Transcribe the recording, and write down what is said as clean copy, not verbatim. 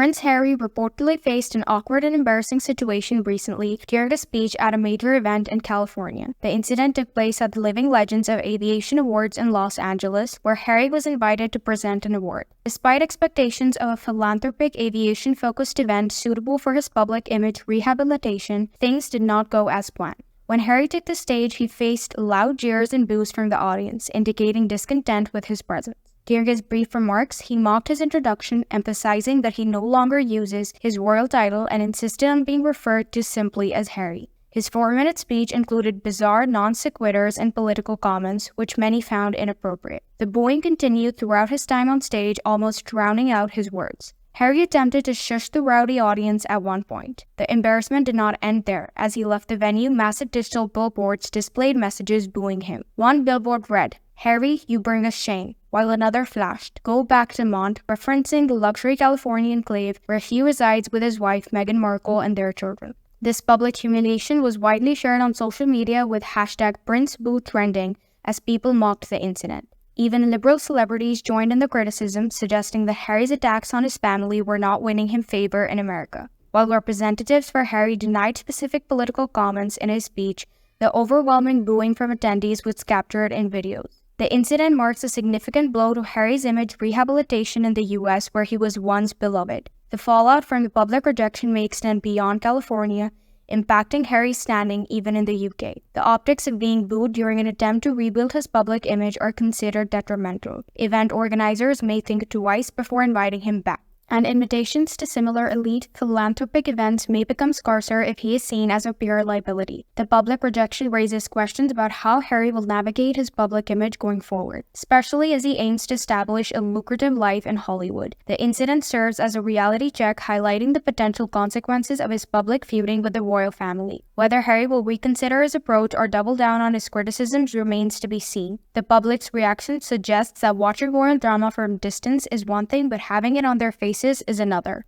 Prince Harry reportedly faced an awkward and embarrassing situation recently during a speech at a major event in California. The incident took place at the Living Legends of Aviation Awards in Los Angeles, where Harry was invited to present an award. Despite expectations of a philanthropic aviation-focused event suitable for his public image rehabilitation, things did not go as planned. When Harry took the stage, he faced loud jeers and boos from the audience, indicating discontent with his presence. During his brief remarks, he mocked his introduction, emphasizing that he no longer uses his royal title and insisted on being referred to simply as Harry. His 4-minute speech included bizarre non-sequiturs and political comments, which many found inappropriate. The booing continued throughout his time on stage, almost drowning out his words. Harry attempted to shush the rowdy audience at one point. The embarrassment did not end there. As he left the venue, massive digital billboards displayed messages booing him. One billboard read, "Harry, you bring us shame," while another flashed, "Go back to Mont," referencing the luxury California enclave where he resides with his wife Meghan Markle and their children. This public humiliation was widely shared on social media with hashtag #PrinceBoo trending as people mocked the incident. Even liberal celebrities joined in the criticism, suggesting that Harry's attacks on his family were not winning him favor in America. While representatives for Harry denied specific political comments in his speech, the overwhelming booing from attendees was captured in videos. The incident marks a significant blow to Harry's image rehabilitation in the US, where he was once beloved. The fallout from the public rejection may extend beyond California, impacting Harry's standing even in the UK. The optics of being booed during an attempt to rebuild his public image are considered detrimental. Event organizers may think twice before inviting him back. And invitations to similar elite philanthropic events may become scarcer if he is seen as a pure liability. The public rejection raises questions about how Harry will navigate his public image going forward, especially as he aims to establish a lucrative life in Hollywood. The incident serves as a reality check, highlighting the potential consequences of his public feuding with the royal family. Whether Harry will reconsider his approach or double down on his criticisms remains to be seen. The public's reaction suggests that watching royal drama from a distance is one thing, but having it on their faces is another.